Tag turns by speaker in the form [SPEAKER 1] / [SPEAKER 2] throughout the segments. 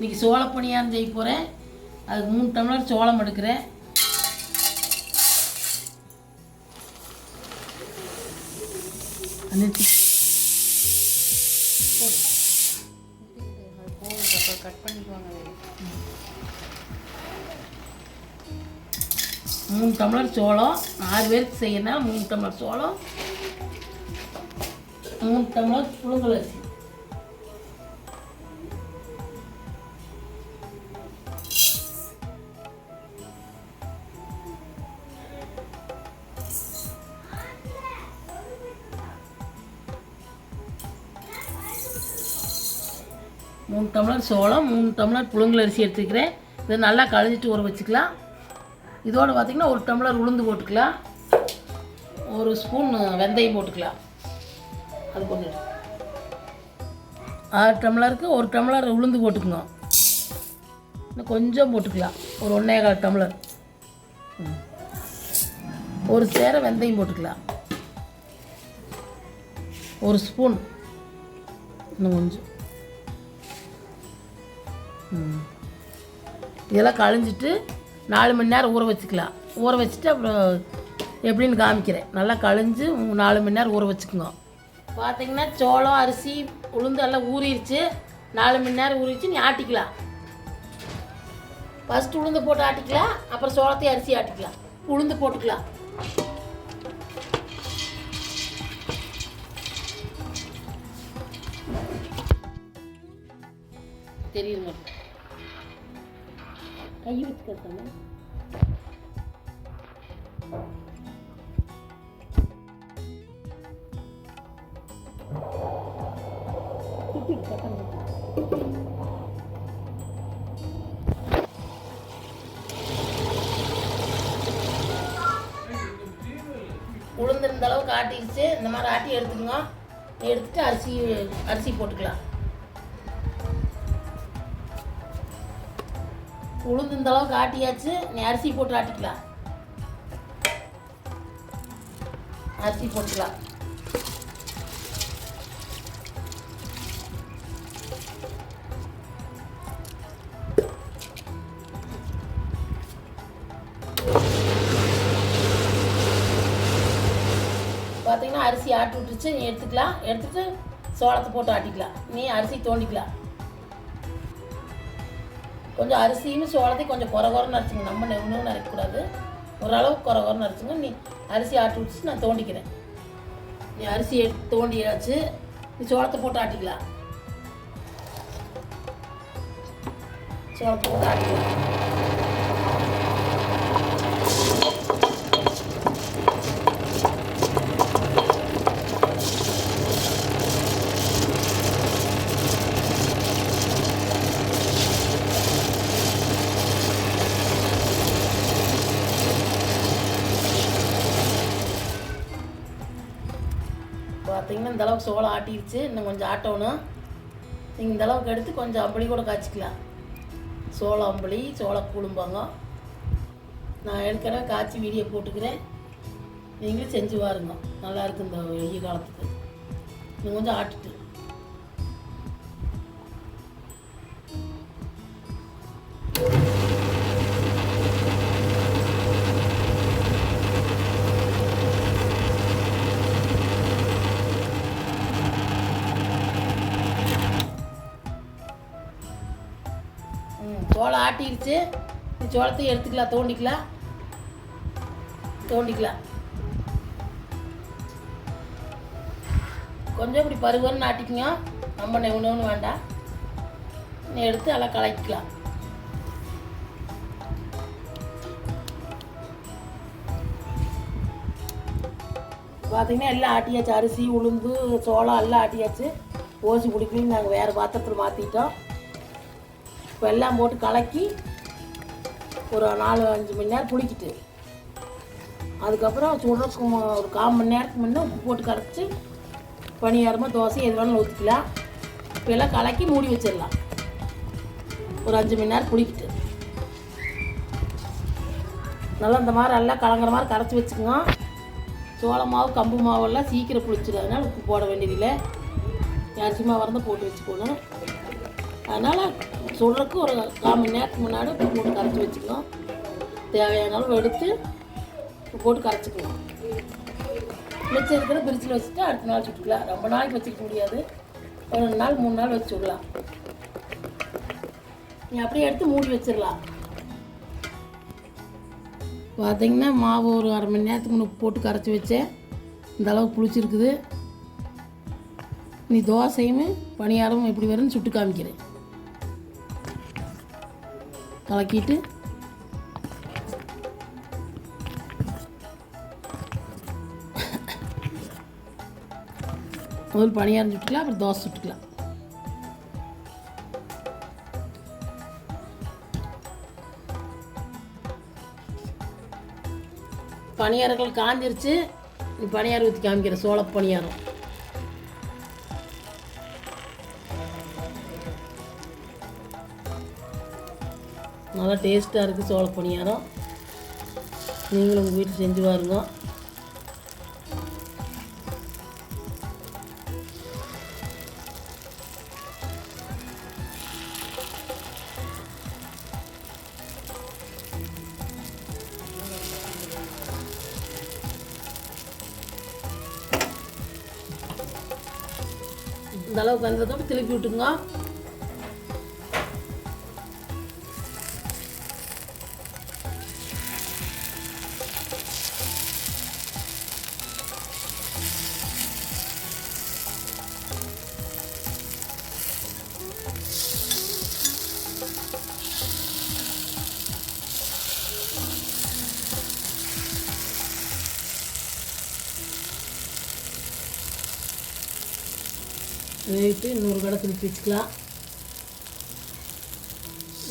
[SPEAKER 1] இன்றைக்கி சோள பணியாரம் செய்ய போகிறேன். அதுக்கு 3 டம்ளர் சோளம் எடுக்கிறேன்.
[SPEAKER 2] கட் பண்ணிக்குவாங்க.
[SPEAKER 1] 3 டம்ளர் சோளம், 6 பேருக்கு செய்யணும். 3 டம்ளர் சோளம், 3 டம்ளர் புழுங்கல் அரிசி. மூணு டம்ளர் சோளம், 3 டம்ளர் புழுங்கல் அரிசி எடுத்துக்கிறேன். இதை நல்லா கழுவிட்டு ஊற வச்சுக்கலாம். இதோடு பார்த்திங்கன்னா 1 டம்ளர் உளுந்து போட்டுக்கலாம், 1 ஸ்பூன் வெந்தயம் போட்டுக்கலாம். அது கொஞ்சம் 6 டம்ளருக்கு 1 டம்ளர் உளுந்து போட்டுக்கணும். இன்னும் கொஞ்சம் போட்டுக்கலாம், ஒரு 1.25 டம்ளர். 1 சேர வெந்தயம் போட்டுக்கலாம், 1 ஸ்பூன். இன்னும் கொஞ்சம். இதெல்லாம் கழிஞ்சிட்டு 4 மணி நேரம் ஊற வச்சுக்கலாம். ஊற வச்சுட்டு அப்புறம் எப்படின்னு காமிக்கிறேன். நல்லா கழிஞ்சு 4 மணி நேரம் ஊற வச்சுக்கோங்க. பார்த்திங்கன்னா சோளம், அரிசி, உளுந்து எல்லாம் ஊறிடுச்சு. 4 மணி நேரம் ஊறிடுச்சு. நீ ஆட்டிக்கலாம். ஃபஸ்ட்டு உளுந்து போட்டு ஆட்டிக்கலாம், அப்புறம் சோளத்தையும் அரிசி ஆட்டிக்கலாம். உளுந்து போட்டுக்கலாம். தெரியுது கை வச்சுக்கத்தானே. உளுந்து இந்த அளவுக்கு ஆட்டிடுச்சு. இந்த மாதிரி ஆட்டி எடுத்துக்கோங்க. எடுத்துட்டு அரிசி போட்டுக்கலாம். உளுந்து இந்த அளவுக்கு ஆட்டியாச்சு. நீ அரிசி போட்டு ஆட்டிக்கலாம். அரிசி போட்டுக்கலாம். பார்த்தீங்கன்னா அரிசி ஆட்டி விட்டுச்சு. நீ எடுத்துக்கலாம். எடுத்துட்டு சோளத்தை போட்டு ஆட்டிக்கலாம். நீ அரிசி தோண்டிக்கலாம். கொஞ்சம் அரிசியும் சோளத்தையும் கொஞ்சம் குறன்னு அரைச்சிங்க. நம்ம நெவுன்னு அரைக்கக்கூடாது. ஓரளவுக்கு குறன்னு அரைச்சிங்க. நீ அரிசி ஆட்டி விட்டுச்சு, நான் தோண்டிக்கிறேன். நீ அரிசி எடுத்து தோண்டியாச்சு. நீ சோளத்தை போட்டு ஆட்டிக்கலாம். சோளத்தை போட்டு ஆட்டிக்கலாம். பார்த்தீங்கன்னா இந்த அளவுக்கு சோளம் ஆட்டிடுச்சு. இன்னும் கொஞ்சம் ஆட்டணும். நீங்கள் இந்த அளவுக்கு எடுத்து கொஞ்சம் அம்பளி கூட காய்ச்சிக்கலாம். சோளம் அம்பளி, சோளக்கூழும்பாங்க. நான் ஏற்கனவே காய்ச்சி வீடியோ போட்டுக்கிறேன். நீங்களும் செஞ்சு பாருங்க. நல்லாயிருக்கு இந்த வெய்ய காலத்துக்கு. இன்னும் கொஞ்சம் ஆட்டிட்டு சோளம் ஆட்டிடுச்சு. சோளத்தையும் எடுத்துக்கலாம். தோண்டிக்கலாம். கொஞ்சம் இப்படி பருவன்னு ஆட்டிக்குங்க. ரொம்ப நெவுன்னு வேண்டாம். நீ எடுத்து எல்லாம் கலக்கிக்கலாம். பார்த்தீங்கன்னா எல்லாம் ஆட்டியாச்சு. அரிசி, உளுந்து, சோளம் எல்லாம் ஆட்டியாச்சு. ஓசி பிடிக்கலன்னு நாங்கள் வேறு பாத்திரத்தில் மாற்றிட்டோம். இப்போ எல்லாம் போட்டு கலக்கி ஒரு 4-5 மணி நேரம் புளிக்கிட்டு, அதுக்கப்புறம் சுடுறதுக்கு ஒரு 1/4 மணி நேரத்துக்கு முன்னே உப்பு போட்டு கரைச்சி பணியாரமாக தோசை எது வேணாலும் ஊற்றிக்கலாம். இப்போ எல்லாம் கலக்கி மூடி வச்சிடலாம். ஒரு 5 மணி நேரம் புளிக்கிட்டு நல்லா இந்த மாதிரி எல்லாம் கலங்குற மாதிரி கரைச்சி வச்சுக்கோங்க. சோள மாவு, கம்பு மாவெல்லாம் சீக்கிரம் புளிச்சிடும். அதனால் உப்பு போட வேண்டியதில்லை. அரிசி மாவு இருந்தால் போட்டு வச்சுக்கணும். அதனால் சுடுறதுக்கு ஒரு 1/4 மணி நேரத்துக்கு முன்னாடி உப்பு போட்டு கரைச்சி வச்சுக்கணும். தேவையான அளவு எடுத்து உப்பு போட்டு கரைச்சிக்கலாம். மிச்சம் இருக்கிற ஃப்ரிட்ஜில் வச்சுட்டு அடுத்த நாள் சுட்டுக்கலாம். ரொம்ப நாளைக்கு வச்சுக்க முடியாது, ஒரு 2 நாள் 3 நாள் வச்சு விடலாம். நீ அப்படியே எடுத்து மூடி வச்சிடலாம். பார்த்திங்கன்னா மாவு ஒரு 1/2 மணி நேரத்துக்கு முன்னே போட்டு கரைச்சி வச்சேன். இந்த அளவுக்கு புளிச்சிருக்குது. நீ தோசையும் பணியாரமும் எப்படி வரும்னு சுட்டு காமிக்கிறேன். கலக்கிட்டு முதல் பணியாரம் சுட்டுக்கலாம், அப்புறம் தோசை சுட்டுக்கலாம். பணியாரங்கள் காஞ்சிருச்சு. நீ பணியாரம் ஊற்றி காமிக்கிற சோள பணியாரம். நல்லா டேஸ்ட்டாக இருக்குது சோள பணியாரம். நீங்களும் உங்கள் வீட்டில் செஞ்சு பாருங்க. இந்த அளவுக்கு வந்ததோடு திருப்பி விட்டுங்க. வேவிட்டு இன்னொரு கடை திருப்பி வச்சுக்கலாம்.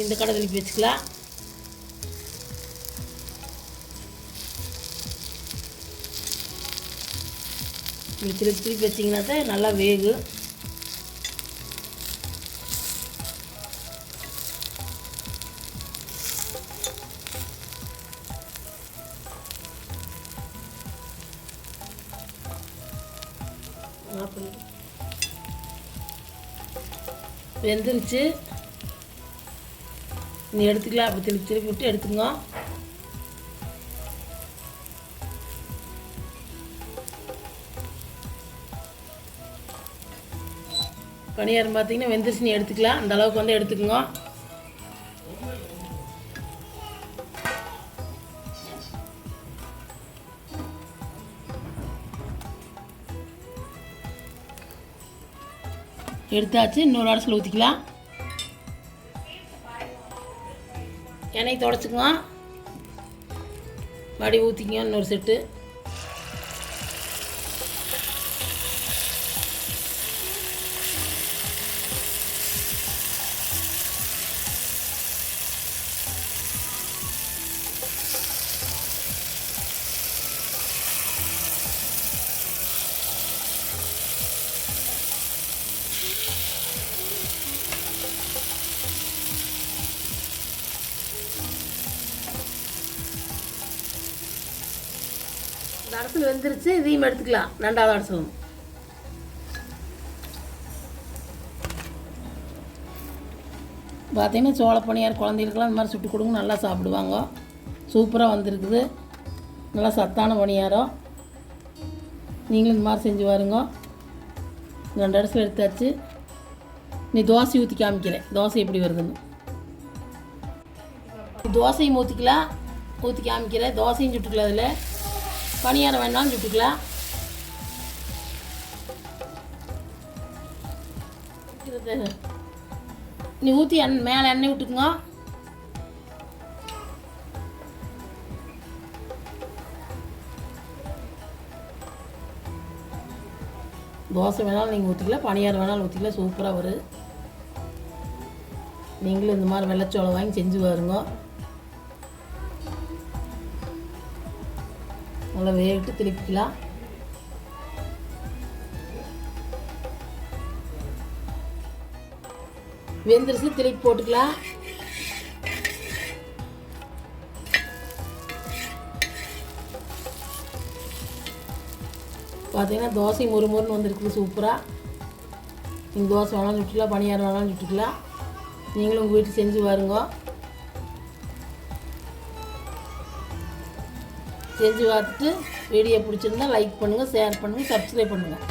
[SPEAKER 1] இந்த கடை திருப்பி வச்சுக்கலாம். இப்படி திருப்பி வச்சிங்கன்னா தான் நல்லா வேகும். வெந்துருச்சு. நீ எடுத்துக்கலாம். அப்படி திருப்பி திருப்பி விட்டு எடுத்துங்க. பணியாரம் பார்த்தீங்கன்னா வெந்துருச்சு. நீ எடுத்துக்கலாம். அந்த அளவுக்கு வந்து எடுத்துக்கோங்க. எடுத்தாச்சு. இன்னொரு அடசில் ஊற்றிக்கலாம். எண்ணெய் தொடச்சிக்குங்க. மடி ஊற்றிக்குங்க இன்னொரு செட்டு. இந்த அடசல் வெந்துருச்சு. இதையும் எடுத்துக்கலாம். 2வது அடசலும் பார்த்தீங்கன்னா சோள பணியாரம் குழந்தைகளுக்கெல்லாம் இந்த மாதிரி சுட்டு கொடுங்க, நல்லா சாப்பிடுவாங்க. சூப்பராக வந்திருக்குது. நல்லா சத்தான பணியாரம். நீங்களும் இந்த மாதிரி செஞ்சு பாருங்க. 2 அடசல் எடுத்தாச்சு. நீ தோசை ஊற்றி காமிக்கிறேன். தோசை எப்படி வருதுன்னு. தோசையும் ஊற்றிக்கலாம். ஊற்றி காமிக்கிறேன். தோசையும் சுட்டுக்கலாம். அதில் பணியாரம் வேணாலும் சுட்டுக்கலாம். நீ ஊற்றி மேலே எண்ணெய் விட்டுக்குங்க. தோசை வேணாலும் நீங்கள் ஊற்றிக்கலாம், பணியாரம் வேணாலும் ஊற்றிக்கலாம். சூப்பராக வரும். நீங்களும் இந்த மாதிரி வெள்ளைச்சோளம் வாங்கி செஞ்சு பாருங்க. நல்லா வேவிட்டு திருப்பிக்கலாம். வெந்துருச்சு. திருப்பி போட்டுக்கலாம். பார்த்தீங்கன்னா தோசை முறுமுறுன்னு வந்துருக்குது. சூப்பராக. நீங்கள் தோசை வேணாலும் சுட்டுக்கலாம், பணியாரம் வேணாலும் சுட்டுக்கலாம். நீங்களும் உங்கள் வீட்டில் செஞ்சு பாருங்க. செஞ்சு பார்த்துட்டு வீடியோ பிடிச்சிருந்தா லைக் பண்ணுங்கள், ஷேர் பண்ணுங்கள், சப்ஸ்கிரைப் பண்ணுங்கள்.